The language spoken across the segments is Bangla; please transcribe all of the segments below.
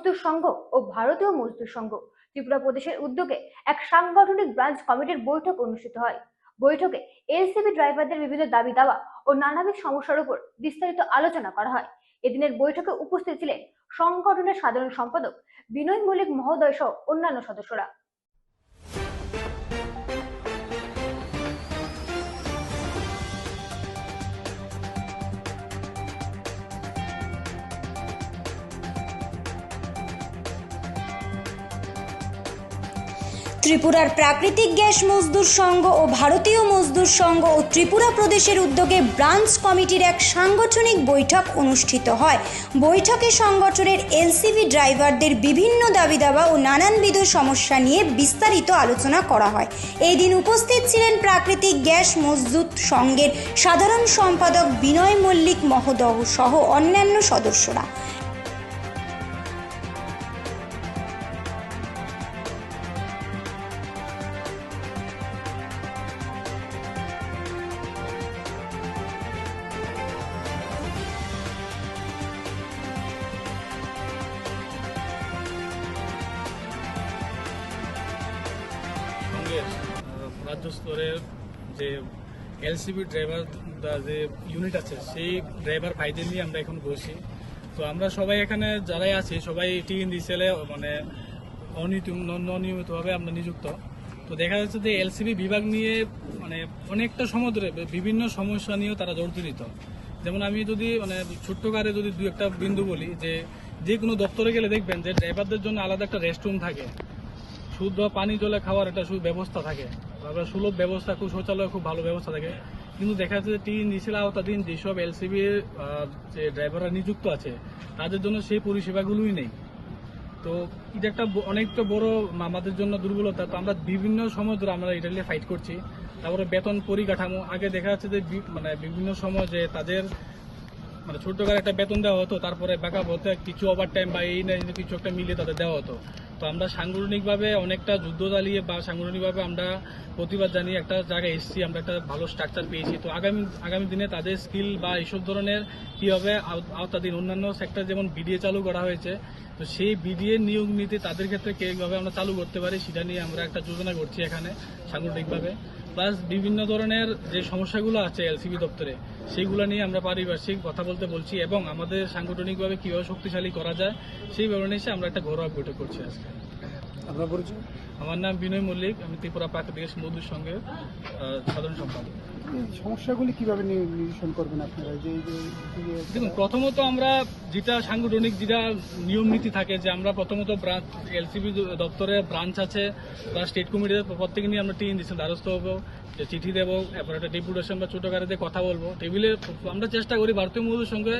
মজদুর সংঘ ও ভারতীয় মজদুর সংঘ ত্রিপুরা প্রদেশের উদ্যোগে এক সাংগঠনিক ব্রাঞ্চ কমিটির বৈঠক অনুষ্ঠিত হয়। বৈঠকে এলসিবি ড্রাইভারদের বিভিন্ন দাবি দাওয়া ও নানাবিধ সমস্যার উপর বিস্তারিত আলোচনা করা হয়। এদিনের বৈঠকে উপস্থিত ছিলেন সংগঠনের সাধারণ সম্পাদক বিনয় মল্লিক মহোদয় সহ অন্যান্য সদস্যরা। ত্রিপুরার প্রাকৃতিক গ্যাস মজদুর সংঘ ও ভারতীয় মজদুর সংঘ ও ত্রিপুরা প্রদেশের উদ্যোগে ব্রাঞ্চ কমিটির এক সাংগঠনিক বৈঠক অনুষ্ঠিত হয়। বৈঠকে সংগঠনের এলসিবি ড্রাইভারদের বিভিন্ন দাবি দাবা ও নানানবিধ সমস্যা নিয়ে বিস্তারিত আলোচনা করা হয়। এই দিন উপস্থিত ছিলেন প্রাকৃতিক গ্যাস মজদুর সংঘের সাধারণ সম্পাদক বিনয় মল্লিক মহোদয় সহ অন্যান্য সদস্যরা। রাজ্য স্তরের যে এলসিবি ড্রাইভার যে ইউনিট আছে সেই ড্রাইভার ভাইদের নিয়ে আমরা এখন বসি। তো আমরা সবাই এখানে যারাই আছি সবাই টিএনডিসিএল মানে অনিয়মিতভাবে আমরা নিযুক্ত। তো দেখা যাচ্ছে যে এলসিবি বিভাগ নিয়ে মানে অনেকটা সময় ধরে বিভিন্ন সমস্যা নিয়েও তারা জর্জরিত। যেমন আমি যদি মানে ছোট্ট কারে যদি দু একটা বিন্দু বলি, যে কোনো দপ্তরে গেলে দেখবেন যে ড্রাইভারদের জন্য আলাদা একটা রেস্টরুম থাকে, শুদ্ধ পানি জলে খাওয়ার একটা ব্যবস্থা থাকে, তারপরে সুলভ ব্যবস্থা, খুব শৌচালয় খুব ভালো ব্যবস্থা থাকে। কিন্তু দেখা যাচ্ছে যে টিএনডিসিএল আওতাধীন যেসব এলসিবির যে ড্রাইভাররা নিযুক্ত আছে তাদের জন্য সেই পরিষেবাগুলোই নেই। তো এটা একটা অনেকটা বড় আমাদের জন্য দুর্বলতা। তো আমরা বিভিন্ন সময় ধরে আমরা এটা নিয়ে ফাইট করছি। তারপরে বেতন পরিকাঠামো, আগে দেখা যাচ্ছে যে মানে বিভিন্ন সময় যে তাদের মানে ছোট্ট করে একটা বেতন দেওয়া হতো, তারপরে ব্যাকআপ হতে কিছু ওভার টাইম বা এই না কিছু একটা মিলিয়ে তাদের দেওয়া হতো। তো আমরা সাংগঠনিকভাবে অনেকটা যুদ্ধ চালিয়ে বা সাংগঠনিকভাবে আমরা প্রতিবাদ জানিয়ে একটা জায়গায় এসেছি, আমরা একটা ভালো স্ট্রাকচার পেয়েছি। তো আগামী দিনে তাদের স্কিল বা এইসব ধরনের কীভাবে আওতাধীন অন্যান্য সেক্টর যেমন বিডিএ চালু করা হয়েছে, তো সেই বিডিএ নিয়োগ নীতি তাদের ক্ষেত্রে কীভাবে আমরা চালু করতে পারি সেটা নিয়ে আমরা একটা যোজনা করছি এখানে সাংগঠনিকভাবে। প্লাস বিভিন্ন ধরনের যে সমস্যাগুলো আছে এলসিবি দপ্তরে সেইগুলো নিয়ে আমরা পারিপার্শ্বিক কথা বলছি এবং আমাদের সাংগঠনিকভাবে কীভাবে শক্তিশালী করা যায় সেই ব্যাপারে এসে আমরা একটা ঘরোয়া বৈঠক করছি আজকে। আপনার পরিচয়? আমার নাম বিনয় মল্লিক, আমি ত্রিপুরা প্রাকৃতিক গ্যাস মজদুর সংঘের সাধারণ সম্পাদক। সমস্যাগুলি কিভাবে নিরসন করবেন আপনারা? দেখুন, প্রথমত আমরা যেটা সাংগঠনিক যেটা নিয়ম নীতি থাকে যে আমরা প্রথমত ব্রাঞ্চ এলসিবি দপ্তরে ব্রাঞ্চ আছে বা স্টেট কমিটিতে প্রত্যেকে নিয়ে আমরা টিএনডিসিএল দ্বারস্থ হবো, চিঠি দেবো, এরপর একটা ডেপুটেশন বা ছোটকারেদের কথা বলবো। টেবিলে আমরা চেষ্টা করি ভারতীয় মজদুর সঙ্গে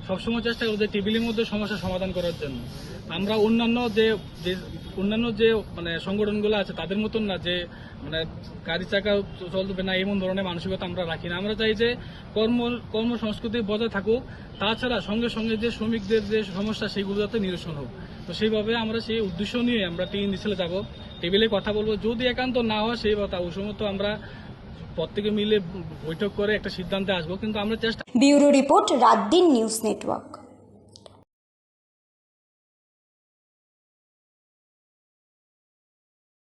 সবসময় চেষ্টা করি যে টেবিলের মধ্যে সমস্যার সমাধান করার জন্য। আমরা অন্যান্য যে মানে সংগঠনগুলো আছে তাদের মতন না যে মানে গাড়ি চাকা চলবে না এমন ধরনের মানসিকতা আমরা রাখি না। আমরা চাই যে কর্মসংস্কৃতি বজায় থাকুক, তাছাড়া সঙ্গে সঙ্গে যে শ্রমিকদের যে সমস্যা সেগুলো যাতে নিরসন হোক। তো সেইভাবে আমরা সেই উদ্দেশ্য নিয়ে আমরা টিএনডিসিএলে যাবো, টেবিলে কথা বলবো। যদি একান্ত না হয় সেই কথা ওই সময় তো আমরা প্রত্যেকে মিলে বৈঠক করে একটা সিদ্ধান্তে আসবো, কিন্তু আমরা চেষ্টা। ব্যুরো রিপোর্ট, রাত দিন নিউজ নেটওয়ার্ক।